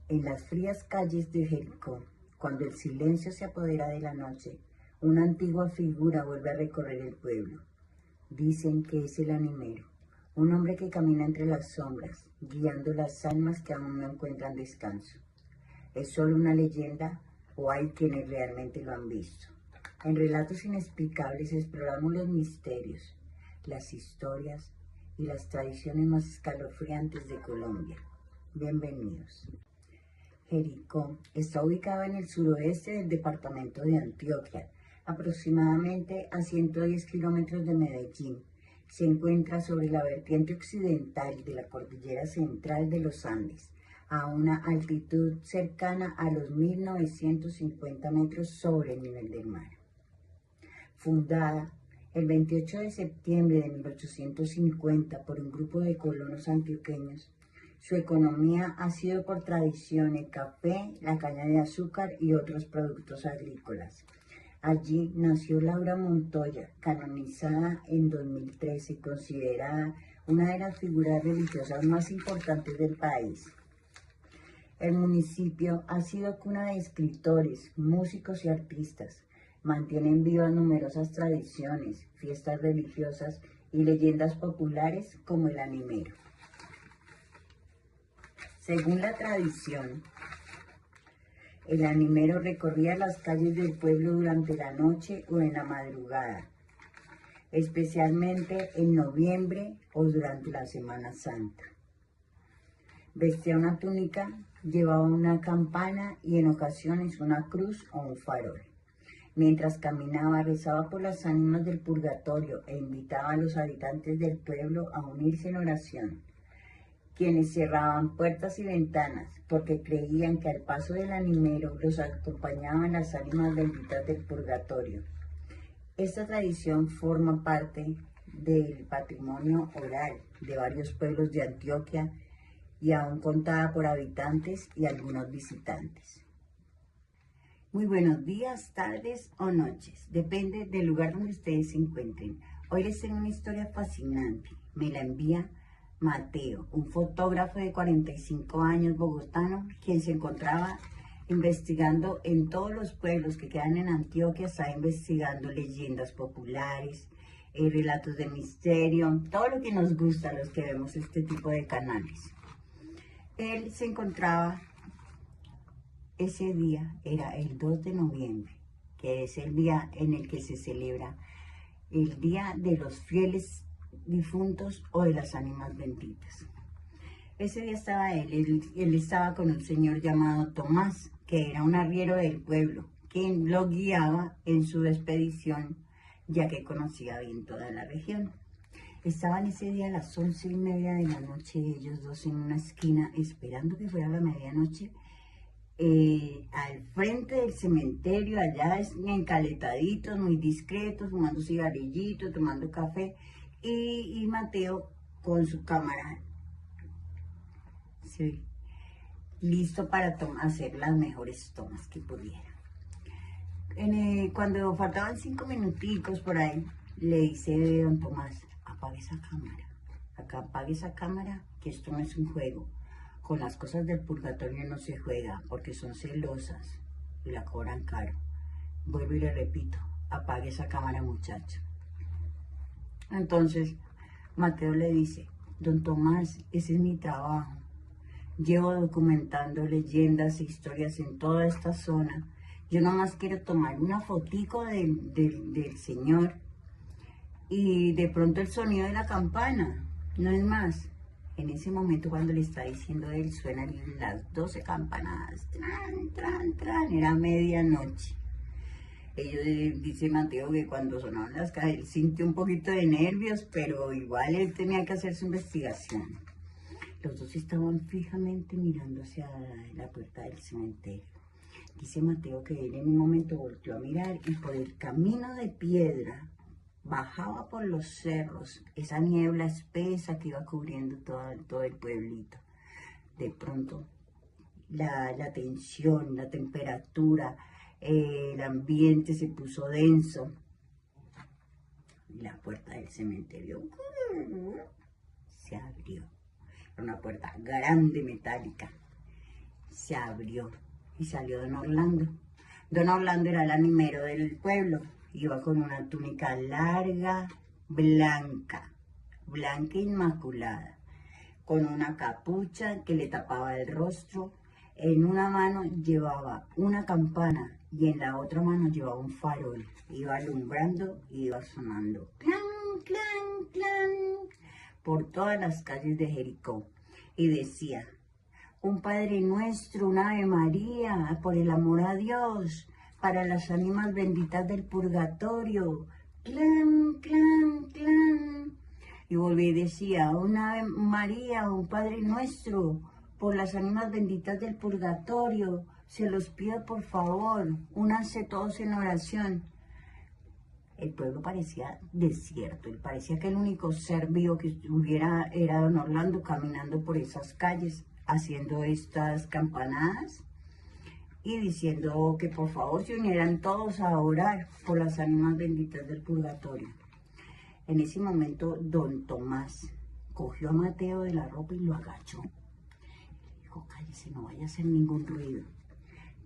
En las frías calles de Jericó, cuando el silencio se apodera de la noche, una antigua figura vuelve a recorrer el pueblo. Dicen que es el animero, un hombre que camina entre las sombras, guiando las almas que aún no encuentran descanso. ¿Es solo una leyenda o hay quienes realmente lo han visto? En Relatos Inexplicables exploramos los misterios, las historias y las tradiciones más escalofriantes de Colombia. Bienvenidos. Jericó está ubicado en el suroeste del departamento de Antioquia, aproximadamente a 110 kilómetros de Medellín. Se encuentra sobre la vertiente occidental de la cordillera central de los Andes, a una altitud cercana a los 1950 metros sobre el nivel del mar. Fundada el 28 de septiembre de 1850 por un grupo de colonos antioqueños, su economía ha sido por tradición el café, la caña de azúcar y otros productos agrícolas. Allí nació Laura Montoya, canonizada en 2013 y considerada una de las figuras religiosas más importantes del país. El municipio ha sido cuna de escritores, músicos y artistas. Mantienen vivas numerosas tradiciones, fiestas religiosas y leyendas populares como el animero. Según la tradición, el animero recorría las calles del pueblo durante la noche o en la madrugada, especialmente en noviembre o durante la Semana Santa. Vestía una túnica, llevaba una campana y en ocasiones una cruz o un farol. Mientras caminaba, rezaba por las ánimas del purgatorio e invitaba a los habitantes del pueblo a unirse en oración, quienes cerraban puertas y ventanas porque creían que al paso del animero los acompañaban las ánimas benditas del purgatorio. Esta tradición forma parte del patrimonio oral de varios pueblos de Antioquia y aún contada por habitantes y algunos visitantes. Muy buenos días, tardes o noches, depende del lugar donde ustedes se encuentren. Hoy les tengo una historia fascinante, me la envía Mateo, un fotógrafo de 45 años bogotano, quien se encontraba investigando en todos los pueblos que quedan en Antioquia, está investigando leyendas populares, relatos de misterio, todo lo que nos gusta a los que vemos este tipo de canales. Él se encontraba, ese día era el 2 de noviembre, que es el día en el que se celebra el Día de los Fieles Difuntos o de las Ánimas Benditas. Ese día estaba él estaba con un señor llamado Tomás, que era un arriero del pueblo, quien lo guiaba en su expedición, ya que conocía bien toda la región. Estaban ese día a las 11:30 de la noche, ellos dos en una esquina, esperando que fuera la medianoche, al frente del cementerio, allá encaletaditos, muy discretos, fumando cigarrillitos, tomando café, y Mateo con su cámara, sí, listo para hacer las mejores tomas que pudiera. Cuando faltaban 5 minuticos por ahí, le dice don Tomás, apague esa cámara, apague esa cámara, que esto no es un juego. Con las cosas del purgatorio no se juega porque son celosas y la cobran caro. Vuelvo y le repito, apague esa cámara, muchacho. Entonces Mateo le dice, don Tomás, ese es mi trabajo. Llevo documentando leyendas e historias en toda esta zona. Yo nomás quiero tomar una fotico del señor y de pronto el sonido de la campana, no es más. En ese momento cuando le está diciendo él, suenan las 12 campanadas, tran, tran, tran, era medianoche. Dice Mateo que cuando sonaron las cajas, él sintió un poquito de nervios, pero igual él tenía que hacer su investigación. Los dos estaban fijamente mirando hacia la puerta del cementerio. Dice Mateo que él en un momento volteó a mirar y por el camino de piedra bajaba por los cerros esa niebla espesa que iba cubriendo todo el pueblito. De pronto la tensión, la temperatura, el ambiente se puso denso y la puerta del cementerio se abrió. Era una puerta grande, metálica. se abrió y salió don Orlando. Don Orlando era el animero del pueblo. Iba con una túnica larga, blanca inmaculada, con una capucha que le tapaba el rostro. En una mano llevaba una campana y en la otra mano llevaba un farol. Iba alumbrando y iba sonando clan, clan, clan por todas las calles de Jericó. Y decía: un Padre Nuestro, una Ave María, por el amor a Dios, para las ánimas benditas del purgatorio. Clan, clan, clan. Y volví y decía: una Ave María, un Padre Nuestro, por las ánimas benditas del purgatorio. Se los pido por favor, únanse todos en oración. El pueblo parecía desierto, y parecía que el único ser vivo que estuviera era don Orlando caminando por esas calles, haciendo estas campanadas y diciendo que por favor se unieran todos a orar por las ánimas benditas del purgatorio. En ese momento don Tomás cogió a Mateo de la ropa y lo agachó. Dijo: cállese, no vaya a hacer ningún ruido.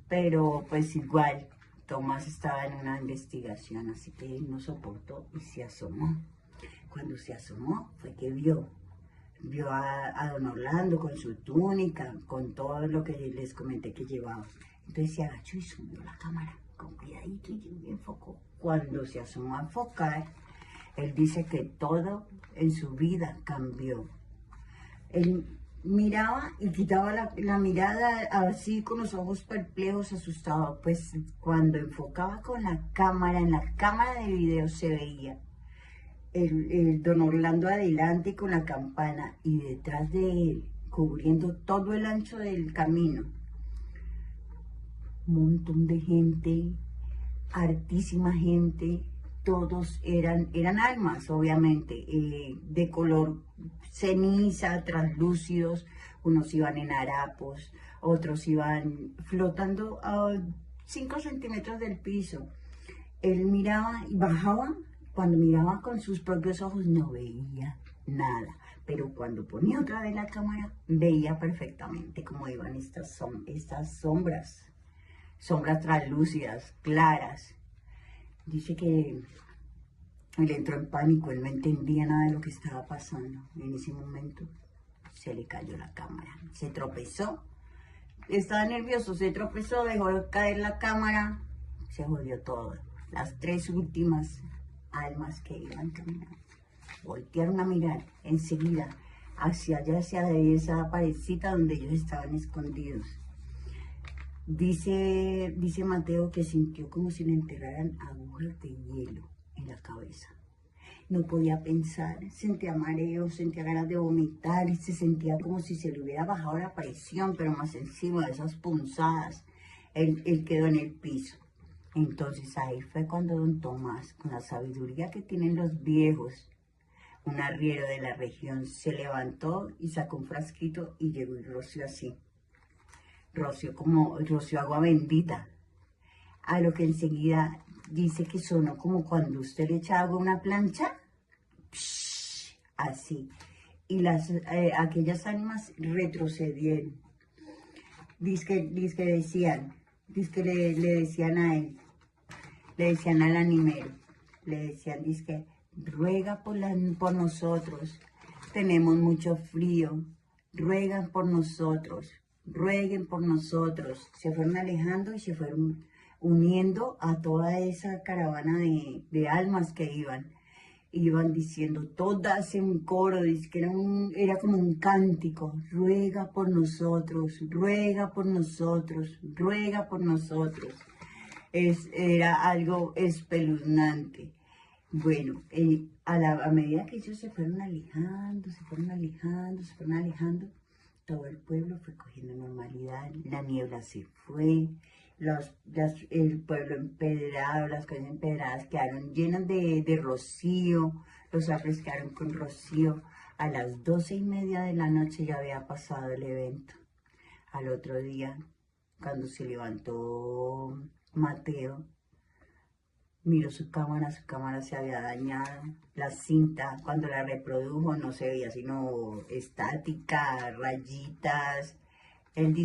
Pero pues igual Tomás estaba en una investigación, así que él no soportó y se asomó. Cuando se asomó fue que vio a don Orlando con su túnica, con todo lo que les comenté que llevaba. Entonces se agachó y subió la cámara con cuidadito y enfocó. Cuando se asomó a enfocar, él dice que todo en su vida cambió. Él miraba y quitaba la mirada así con los ojos perplejos, asustado. Pues cuando enfocaba con la cámara, en la cámara de video se veía el don Orlando adelante con la campana y detrás de él, cubriendo todo el ancho del camino, un montón de gente, hartísima gente. Todos eran almas, obviamente, de color ceniza, translúcidos. Unos iban en harapos, otros iban flotando a 5 centímetros del piso. Él miraba y bajaba. Cuando miraba con sus propios ojos no veía nada, pero cuando ponía otra vez la cámara veía perfectamente cómo iban estas sombras translúcidas, claras. Dice que él entró en pánico, él no entendía nada de lo que estaba pasando. En ese momento se le cayó la cámara, se tropezó, estaba nervioso, se tropezó, dejó caer la cámara, se jodió todo. Las 3 últimas almas que iban caminando voltearon a mirar enseguida hacia allá, hacia esa paredcita donde ellos estaban escondidos. Dice Mateo que sintió como si le enterraran agujas de hielo en la cabeza. No podía pensar, sentía mareo, sentía ganas de vomitar y se sentía como si se le hubiera bajado la presión, pero más encima de esas punzadas. Él quedó en el piso. Entonces ahí fue cuando don Tomás, con la sabiduría que tienen los viejos, un arriero de la región, se levantó y sacó un frasquito y llegó y roció así. Roció agua bendita. A lo que enseguida dice que sonó como cuando usted le echa agua a una plancha. Psh, así. Y aquellas ánimas retrocedieron. Dice que le decían a él, le decían al animero, le decían, dice, ruega por nosotros, tenemos mucho frío, ruegan por nosotros, rueguen por nosotros. Se fueron alejando y se fueron uniendo a toda esa caravana de almas que iban diciendo todas en coro, dice que era como un cántico: ruega por nosotros, ruega por nosotros, ruega por nosotros. Era algo espeluznante. Bueno, a medida que ellos se fueron alejando, todo el pueblo fue cogiendo normalidad, la niebla se fue, el pueblo empedrado, las calles empedradas quedaron llenas de rocío, los árboles quedaron con rocío. A las 12:30 de la noche ya había pasado el evento. Al otro día, cuando se levantó Mateo, miró su cámara se había dañado, la cinta cuando la reprodujo no se veía sino estática, rayitas. Él dice